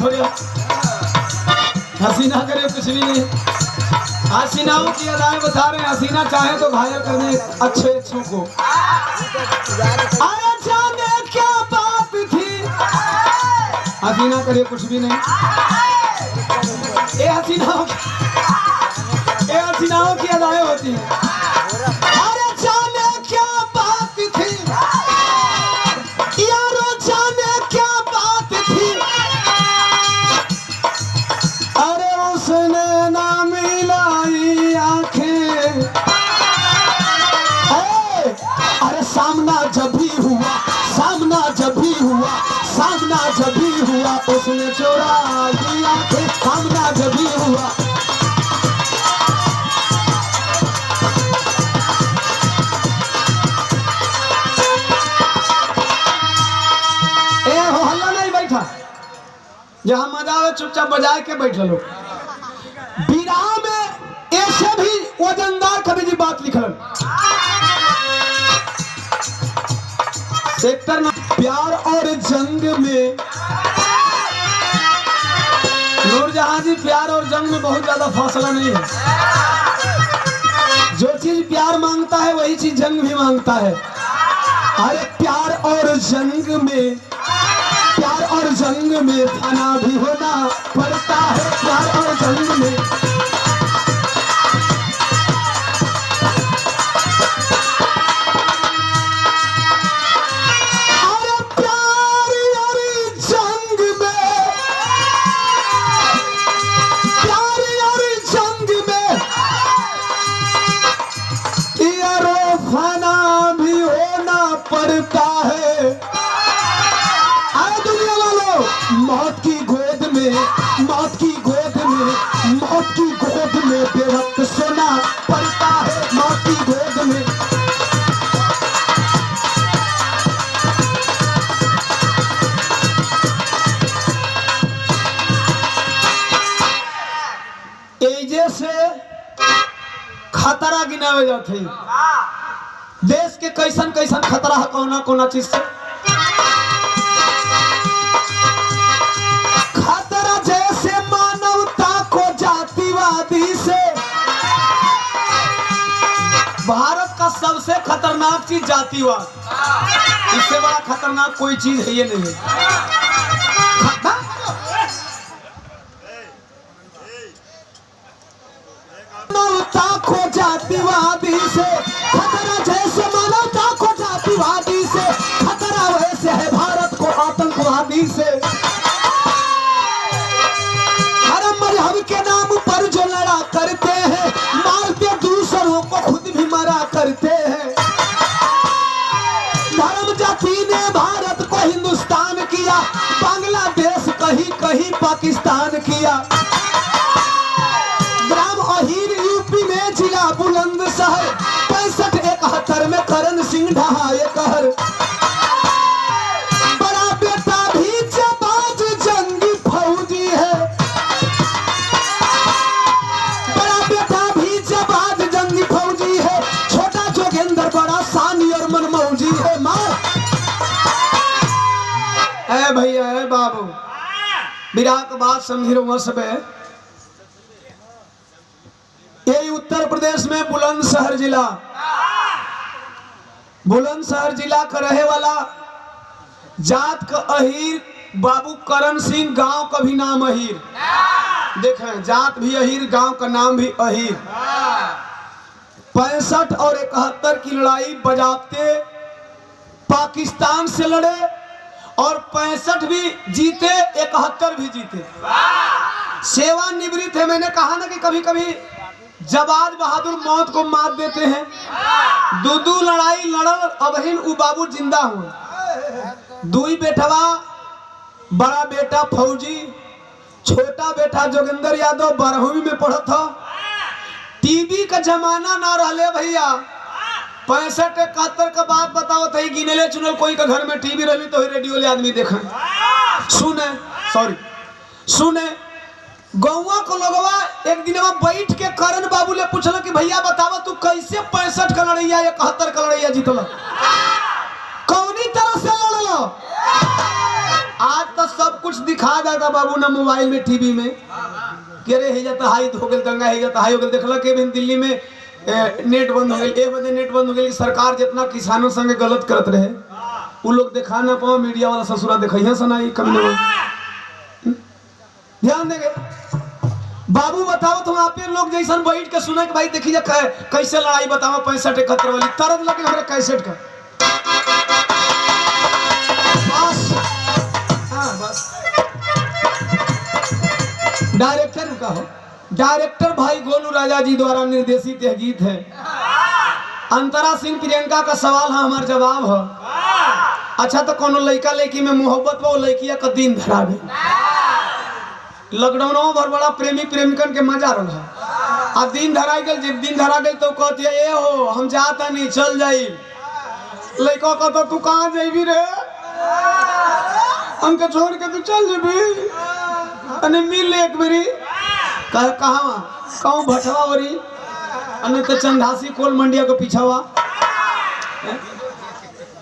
थोड़े हसीना करे कुछ भी नहीं। हसीनाओं की अदाएं बता रहे हैं। हसीना चाहे तो घायल करने अच्छे अच्छों को। अरे जाने क्या बात थी, हसीना करे कुछ भी नहीं। ये हसीनाओं की अदाएं होती हैं। अरे जाने क्या बात थी यारो, जाने क्या बात थी, अरे उसने ना मिलाई आंखें। अरे सामना जब भी हुआ, सामना जब भी हुआ, सामना जब भी हुआ, उसने चुराई आंखें। सामना जब भी हुआ, जहां मजा आवे चुपचाप बजाए के बैठ लो। विराह में ऐसे भी वजनदार कवि जी बात लिखल। सेक्टर में प्यार और जंग में, नूरजहां जी, प्यार और जंग में बहुत ज्यादा फासला नहीं है। जो चीज प्यार मांगता है वही चीज जंग भी मांगता है। अरे प्यार और जंग में, प्यार और जंग में फना भी होना पड़ता है। प्यार और जंग में, अरे प्यार और जंग में, प्यार और जंग में यारो फना भी होना पड़ता है। मौत की गोद में, मौत की गोद में, मौत की गोद में बेवक्त सोना पड़ता है। मौत की गोद में, एजे से खतरा गिनावे जाते। देश के कैसन कैसन खतरा है, कौना कौना चीज से खतरा। जैसे मानवता को जातिवादी से, भारत का सबसे खतरनाक चीज जातिवाद। इससे बड़ा खतरनाक कोई चीज है ये नहीं है। मानवता को जातिवादी से खतरा, जैसे मानवता को जातिवादी से खतरा, वैसे है भारत को आतंकवादी से। मजहब के नाम पर जो लड़ा करते हैं, मारते दूसरों को खुद भी मरा करते हैं। धर्म जाति ने भारत को हिंदुस्तान किया, बांग्लादेश कहीं कहीं पाकिस्तान किया। ग्राम अहीर यूपी में जिला बुलंदशहर, 65-71 में करण सिंह ढहा ये कहर। बड़ा बेटा भी जाबाज जंगी फौजी है, भैया है बाबू। विराह के बाद समझिरो सब है। यही उत्तर प्रदेश में बुलंदशहर जिला, बुलंदशहर जिला का रहे वाला जात का अहीर बाबू करण सिंह, गांव का भी नाम अहीर। देखें, जात भी अहीर, गांव का नाम भी अहीर। 65 और 71 की लड़ाई बजाते पाकिस्तान से लड़े और 65 भी जीते, 71 भी जीते। सेवानिवृत्त है। मैंने कहा ना कि कभी कभी जवाद बहादुर मौत को मात देते हैं। दो लड़ाई लड़ल, अबहिन उ बाबू जिंदा हुए। दुई बेटवा, बड़ा बेटा फौजी, छोटा बेटा जोगिंदर यादव 12वीं में पढ़ा था। टीवी का जमाना ना रहले भैया। 65-71 का बात बताओ तो गिनले चुनल कोई का घर में टीवी रही तो रेडियो ले आदमी देखे सुने। गौवा को लोगवा एक दिन में बैठ के करण बाबू ले पूछल कि भैया बतावा तू कैसे 65 का लड़ैया 71 का लड़ैया जीतल, कौनी तरह से लड़ल। आज तो सब कुछ दिखा जाता बाबू ना मोबाइल में टीवी में कि अरे हे जाता हाई हो गल दंगा हे जाता हाई हो गल देखला के भी दिल्ली में नेट बंद हो गई ए बदे नेट बंद हो गई सरकार जितना किसानों संगे गलत करत रहे वो लोग दिखा ना पाओ मीडिया वाला ससुरा देखइया सुनाई कभी ना ध्यान देंगे बाबू बताओ तुम आप लोग जैसन बैठ के सुने कि भाई देखी जा कैसे लड़ाई बताओ 65-71 वाली तरद लगे हमारे कैसेट का बस हाँ बस डायरेक्टर का हो डायरेक्टर भाई गोलू राजा जी द्वारा निर्देशित यह गीत है। अंतरा सिंह प्रियंका का सवाल है हमारा जवाब है। अच्छा तो कोनो लड़का लड़की में मोहब्बत वो लड़किया का दिन धरा गई लॉकडाउन भर बड़ा प्रेमी प्रेमिकन के मजा रहा आ दिन धरा गल जब दिन धरा गल तो कहती है ए हो हम जाता नहीं चल जाई लड़का कहता तू कहाँ जाबी रे हमके छोड़ के तू चल जाबी अने मिल ले एक बेरी कहाँ कहूँ भटवा वरी अने तो चंदासी कोल मंडिया के पीछावा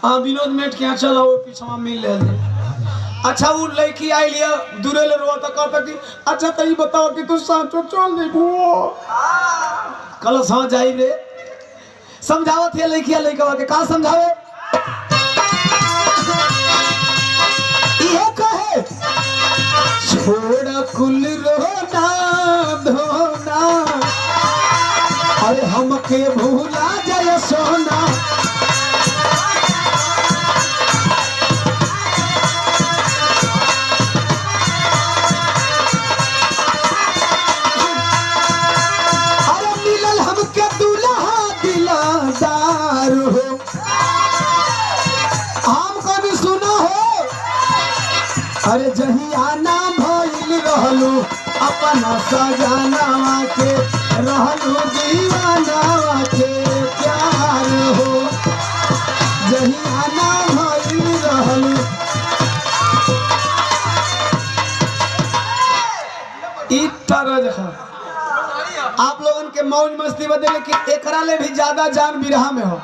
हाँ विनोद मेट के यहाँ चला वो पीछावा मिल ले। अच्छा वो लड़की आई लिया दूरे ले रो तो कहता कि अच्छा तो ये बताओ कि तू साचो चल देखो कल समझ आई रे समझावत है लड़किया लड़का के का समझावे ये कहे छोड़ कुल रोना धोना अरे हमके भूला जाए सोना अरे मिलल हमके दूल्हा दिलादार हो हम कभी सुना हो अरे जहिया ना भइल रहलू अपना सजनावा के रहलू दीवानावा के प्यार हो जहिया ना भइल रहलू ई तरज है आप लोगन के मौज मस्ती बदले लेकिन एकरा ले भी ज्यादा जान बिरहा में हो।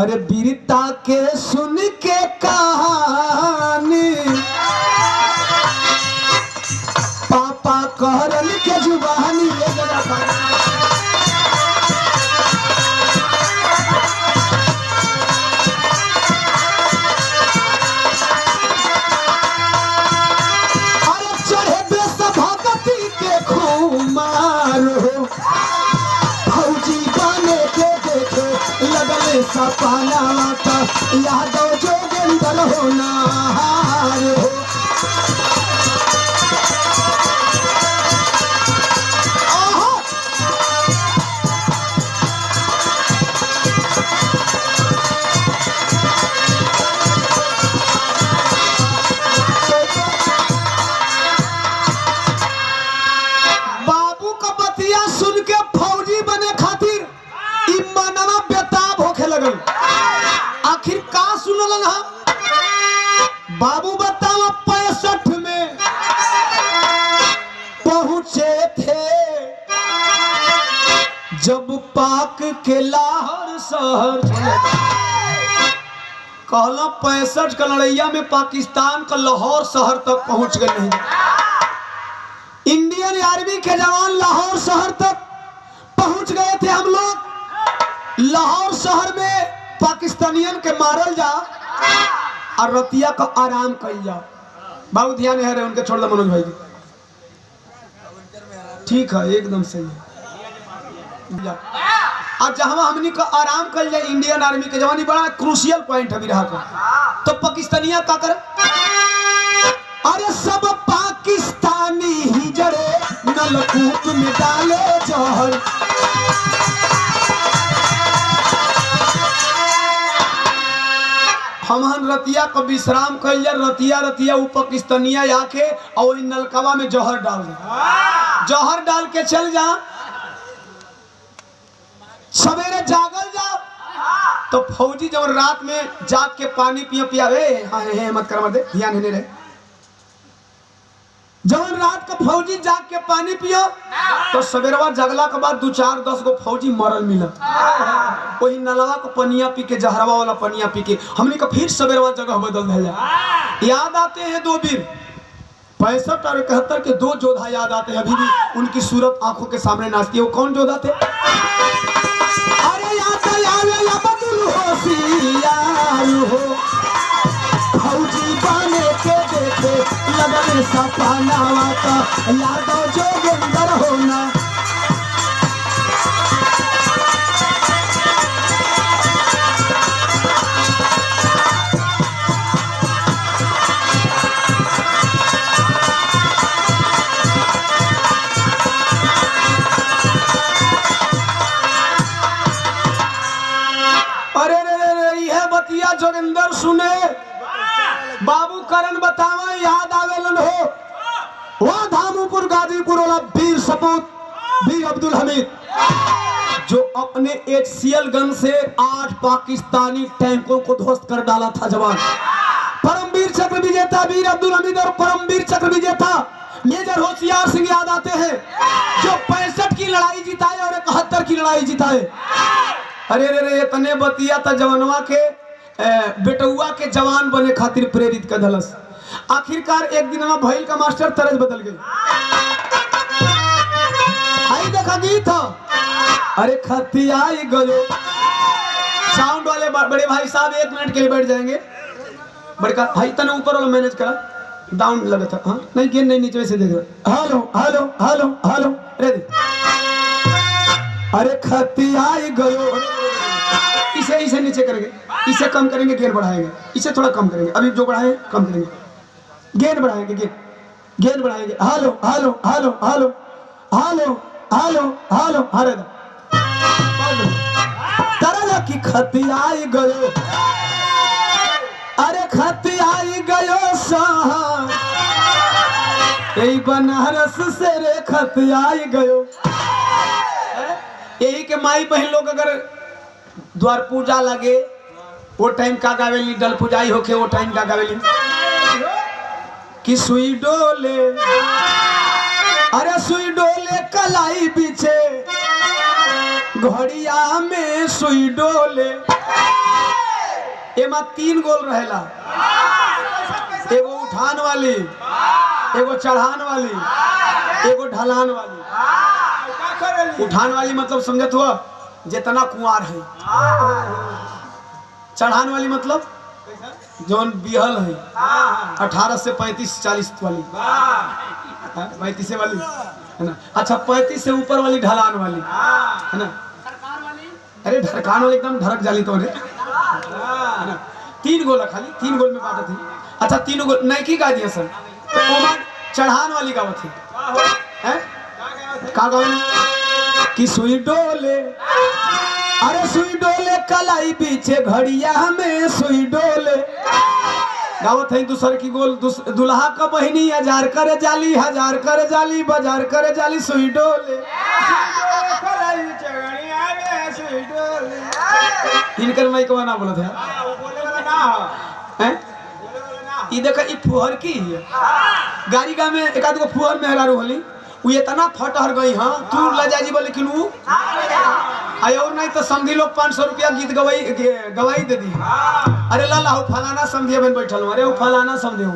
अरे बीरता के सुन के कहानी पापा कहरन के जुबानी ले जरा अरे चढ़े बेसभागती के खुमार हो फौजी बने के देखे लगले सपना का यादव जोगेंद्र होना हार हो बाबू का बतिया सुन के फौजी बने खातिर ई मनवा बेताब होखे लगल आखिर का सुनलन हम बाबू बताओ 65 में पहुंचे थे जब पाक के लाहौर शहर कहला 65 का लड़ैया में पाकिस्तान का लाहौर शहर तक पहुंच गए नहीं इंडियन आर्मी के जवान लाहौर शहर तक पहुंच गए थे हम लोग लाहौर शहर में पाकिस्तानियन के मारल जा और रतिया का आराम कर जा बाबू ध्यान है उनके छोड़ दो मनोज भाई ठीक है एकदम सही है अब जहां हमनी का आराम कर जाए इंडियन आर्मी के जवानी बड़ा क्रूशियल पॉइंट है बिरहा का तो पाकिस्तानिया का करे अरे सब पाकिस्तानी ही जड़े नलकूप में डाले जहर हमहन रतिया को विश्राम कर जा रतिया रतिया वो पाकिस्तानिया आके और नलकवा में जहर डाल दे जहर डाल के चल जा सवेरे जागल जा तो फौजी जब रात में जाग के पानी पिया पिया हाँ मत कर मत दे ध्यान है रहे जब रात को फौजी जाग के पानी पियो तो सवेरवा जगला के बाद 2-4-10 गो फौजी मरल मिला। वही नलवा को पनिया पी के, जहरवा वाला पनिया पी के हमने का फिर सवेरवा जगह बदल दिया। याद आते हैं 2 वीर 65 और 71 के 2 योद्धा याद आते हैं, अभी भी उनकी सूरत आंखों के सामने नाचती है। वो कौन योद्धा थे? अरे याद आवे अब्दुल होशियार हो, फौजी बने के देखे लगन सपनावा का, यादव जोगिंदर होना। अरे रे यह बतिया जोगिंदर सुने, बाबू करण बतावा याद आवेलन हो। वह धामपुर गाजीपुर वाला वीर सपूत वीर अब्दुल हमीद जो अपने HCL गन से 8 पाकिस्तानी टैंकों को ध्वस्त कर डाला था जवान। परमवीर चक्र विजेता वीर अब्दुल हमीद और परमवीर चक्र विजेता मेजर होशियार सिंह याद आते हैं, जो 65 की लड़ाई जिताए और 71 की लड़ाई जिताए। अरे रे इतने बतिया था जवानवा के बेटुआ के जवान बने खातिर प्रेरित कर दलस। आखिरकार एक दिन में भइल का मास्टर तरज बदल गई। आई देखा गीत था, अरे खतियाई गयो। साउंड वाले बड़े भाई साहब 1 मिनट के लिए बैठ जाएंगे। बड़का भाई तने ऊपर वाला मैनेज करा, डाउन लगा था। हाँ नहीं गेन नहीं, नीचे से देख रहा। Hello hello hello hello ready. अरे खतियाई गयो, इसे नीचे करेंगे, इसे कम करेंगे, गेन बढ़ाएंगे, इसे थोड़ा कम करेंगे, अभी जो बढ़ाए कम करेंगे, गेन बढ़ाएंगे, गेन बढ़ाएंगे। Hello hello hello hello hello hello hello हरे तरह की खतियाई गयो। अरे खतियाई गयो साहब यही बनारस से रे खतियाई गयो। यही के माई बहन लोग अगर द्वार पूजा लगे वो टाइम का गावेली, डल पूजाई होके वो टाइम का गावेली कि सुई डोले, अरे सुई डोले कलाई पीछे घड़िया में सुई डोले। एमा 3 गोल रहेला, एगो उठान वाली, एगो चढ़ान वाली, एगो ढलान वाली। उठान वाली मतलब समझत हुआ जितना कुंवार है, चढ़ान वाली मतलब जोन बिहल है 18 से 35-40 वाली, 35 वाली है ना। अच्छा 35 से ऊपर वाली ढलान वाली है ना। अरे ढरकान वाली एकदम ढरक जाली तो है ना। 3 गोल खाली, 3 गोल में बांटा थी। अच्छा 3 गोल नहीं की गा दिया सर, तो चढ़ान वाली गावत थी का गावे कि सुई डोले, अरे सुई डोले कलाई पीछे घड़िया में सुई डोले। गावत है दूसर की गोल, दुल्हा का बहिनी 1000 करे जाली, 1000 करे जाली, बाजार करे जाली, सुई डोले इनकर माई को ना बोलत है। ये देखा ये फुहर की है गाड़ी का में एक आध गो फुहर में हरारू होली, वो इतना फटहर गई। हाँ तू लजा जी बोले लेकिन वो आयो और नहीं तो समझी लोग 500 रुपया गीत गवाई दे दी। अरे लाला हो फलाना समझिए बन बैठल हूँ, अरे वो फलाना समझे हो।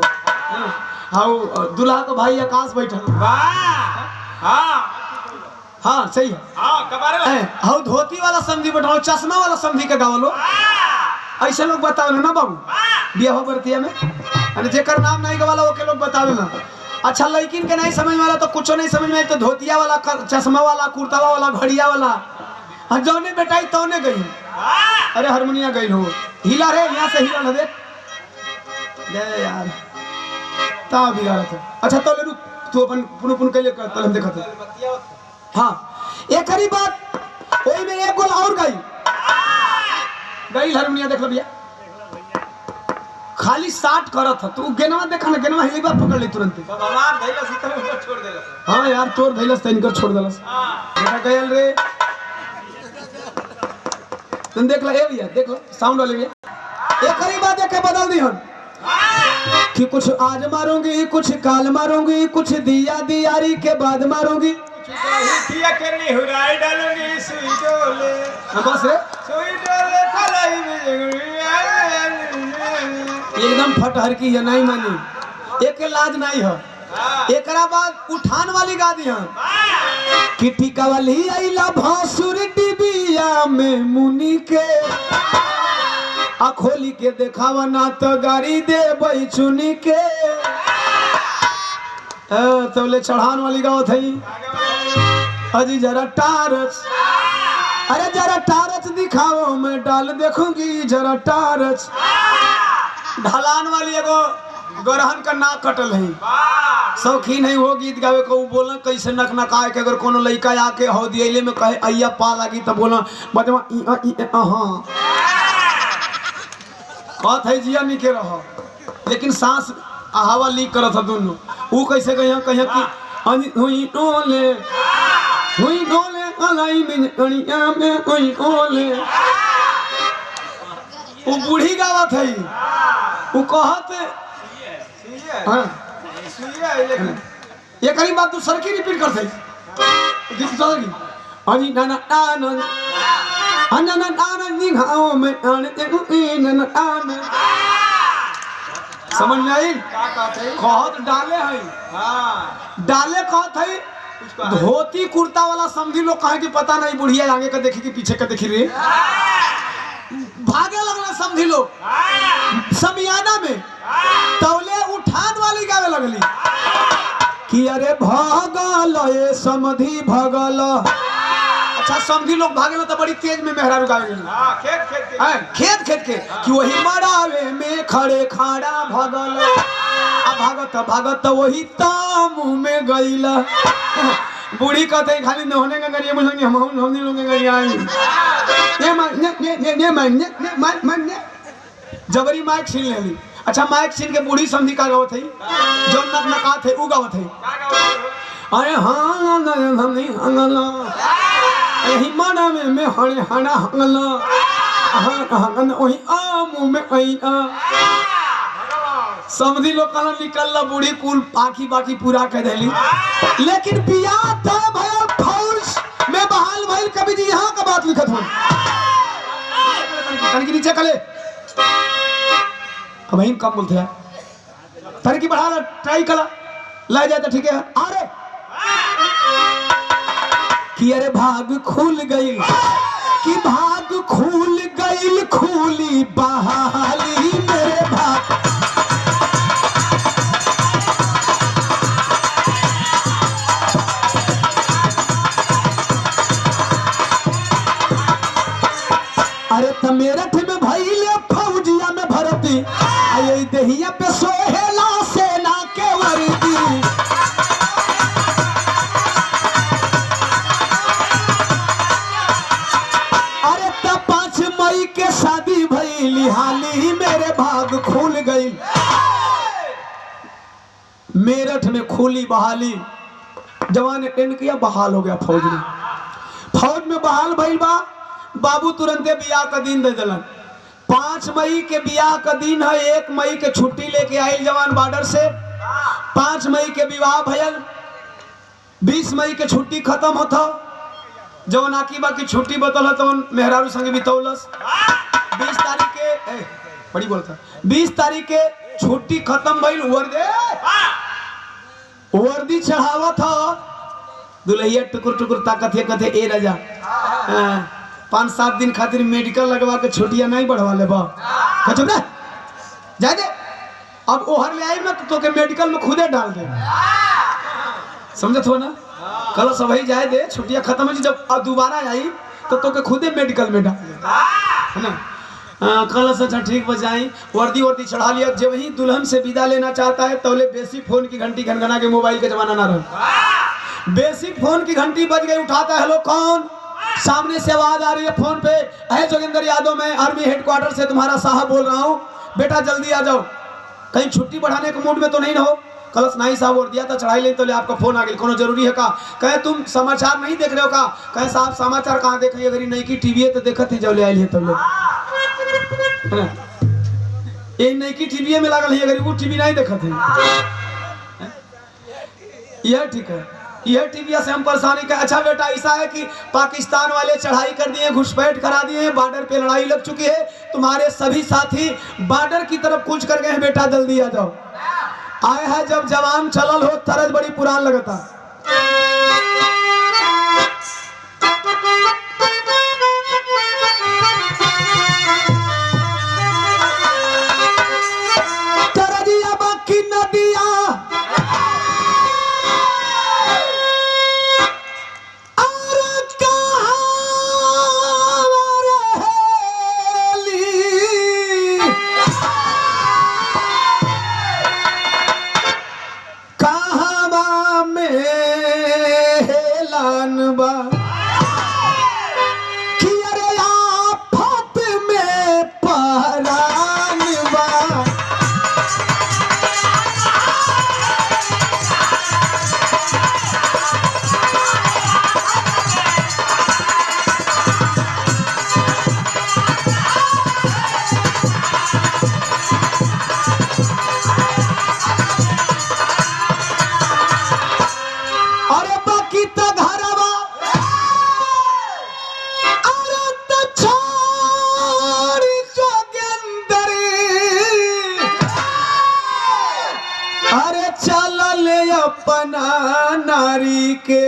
हाँ दूल्हा को भाई आकाश बैठल। हाँ सही है। हाँ धोती वाला समझी बैठा, चश्मा वाला समझी के गावलो। ऐसे लोग बताओ ना बाबू बियाह बरतिया में, अरे जेकर नाम नहीं गवाला वो के लोग बतावे ना। अच्छा लड़किन के नहीं समझ में आला तो कुछ नहीं समझ में, तो धोतिया वाला, चश्मा वाला, कुर्तावा वाला, घड़िया वाला जौने बेटाई तौने गई। अरे हारमोनिया गई हो हिला रे, यहाँ से हिला दे यार ता बिगाड़ था। अच्छा तो ले रुक, तू अपन पुन पुन के लिए तल हम देखते। हाँ एक हरी बात वही में एक गोल और गई हारमोनिया देख लो भैया, खाली 60 करत था। तू गेनवा देखा ना, गेनवा हिली बात पकड़ ली तुरंत। हाँ यार तोर धैलस तैन कर छोड़ देलस। बेटा गयल रे तुम देख लो, ए भैया देख लो साउंड वाले भैया एक ही बात देख के बदल दी हम। कि कुछ आज मारूंगी, कुछ काल मारूंगी, कुछ दिया दियारी के बाद मारूंगी, डालूंगी सुई डोले बस रे सुई डोले कलाई में एकदम फटहर की है, नहीं मानी, एक लाज नहीं है। एकरा बाद उठान वाली गा दी है कि टीका वाली आइला भासुर डिबिया में मुनि के आ खोली के देखावा ना तो गाड़ी दे बई चुनी के। तोले चढ़ान वाली गाओ थई अजी जरा टारच, अरे जरा टारच दिखाओ मैं डाल देखूंगी जरा टारच। ढलान वाली एगो गरहन का नाक कटल है, शौकीन है वो गीत गावे को, बोला कैसे नक नकाए के अगर कोनो लड़का आके हो दियले में कहे अय्या पा लगी तो बोला बदमा हाँ कहत है जिया निके रहो, लेकिन सांस हवा लीक करत है दोनों। वो कैसे कहिया कहिया कि हुई डोले अलाई में कणिया में हुई डोले। वो बूढ़ी गावत है, वो कहत हाँ ये करी बात तू सर की रिपीट करते अजी ना ना ना ना ना ना दिखाओ मैं समझ में आई? कहत डाले है, डाले कहत है धोती कुर्ता वाला समझी लोग कहे कि पता नहीं बुढ़िया आगे का देखी कि पीछे का देखी रे, भागे लगना समझी लोग समियाना में। तौले उठान वाली गावे लगली कि अरे भगल ये समधी भगल। अच्छा समधी लोग भागे तो बड़ी तेज में मेहरारू गावे खेत खेत के कि वही मरावे में खड़े खाड़ा भगल भागत भागत वही तामू में गईला। बूढ़ी कहते खाली नहाने का गरिए बोलेंगे हम लोग जबरी माइक छीन लेली। अच्छा माइक छीन के बूढ़ी समझी का गावत है जो नक नका थे उ गावत है अरे हाँ हमनी हंगला यही माना में हणे हना हंगला हंगन वही आमू में आईना। समझी लोग कल निकल बूढ़ी कुल आखी बाकी पूरा कर देली, लेकिन बियाह था भैया फौज में बहाल भइल। कभी जी यहाँ का बात लिखत हो तन के नीचे कले अब हम कम बोलते हैं तन की बढ़ा ट्राई कला ला जाए तो ठीक है। अरे कि अरे भाग खुल गई कि भाग खुल गई खुली बहाली मेरे भाग। अरे त मेरठ में भइले फौजिया में भर्ती आई दहिया पे सोहेला सेना के वर्दी। अरे त 5 मई के शादी भइली हाली मेरे भाग खुल गई। मेरठ में खुली बहाली, जवान अटेंड किया बहाल हो गया फौज में। फौज में बहाल भइल बा, बाबू तुरंते बियाह का दिन दे दिलन। 5 मई के बियाह का दिन है, 1 मई के छुट्टी लेके आयल जवान बॉर्डर से। 5 मई के विवाह भयल, 20 मई के छुट्टी खत्म होता, जवन आकीबा की छुट्टी बतल है तवन मेहरारू संगे बितौलस। 20 तारीख के बड़ी बोलता 20 तारीख के छुट्टी खत्म भइल, वर्दी चढ़ावा था दुल्हिया टुकुर टुकुर ताकत है कथे ए राजा 5-7 दिन खातिर मेडिकल लगवा के छुट्टियां नहीं बढ़वा ले बा कचो ना जा दे। अब ओहर ले आई ना तो के मेडिकल में खुदे डाल दे, समझत हो ना? कल सब ही जाए दे, छुट्टियां खत्म हो जब दोबारा आई तो के खुदे मेडिकल में डाल दे, है ना? कल से अच्छा ठीक बजाई, वर्दी चढ़ा लिया। जब ही दुल्हन से विदा लेना चाहता है तौले बेसिक फोन की घंटी घनघना के, मोबाइल के जमाना ना रहा, बेसिक फोन की घंटी बज गई, उठाता है हेलो कौन, सामने से आवाज आ रही है फोन पे, है जोगिंदर यादव, मैं आर्मी हेडक्वार्टर से तुम्हारा साहब बोल रहा हूँ, बेटा जल्दी आ जाओ, कहीं छुट्टी बढ़ाने के मूड में तो नहीं ना हो? कलश नहीं साहब और दिया था चढ़ाई ले तो ले आपका फोन आ गया, कोनो जरूरी है का? कहे तुम समाचार नहीं देख रहे हो का? कहे साहब समाचार कहाँ देख रही है, अगर नहीं की टीवी है तो देखत ही जब ले आई है तब ले ये नहीं की टीवी में लागल है, अगर वो टीवी नहीं देखत है यह ठीक है, यह टीवी से हम परेशानी का। अच्छा बेटा ऐसा है कि पाकिस्तान वाले चढ़ाई कर दिए, घुसपैठ करा दिए, बॉर्डर पे लड़ाई लग चुकी है, तुम्हारे सभी साथी बॉर्डर की तरफ कूच कर गए हैं। बेटा जल्दी आ जाओ। आए है जब जवान चलल हो तरज बड़ी पुरान लगता। तरजिया बाकी नदिया अपना नारी के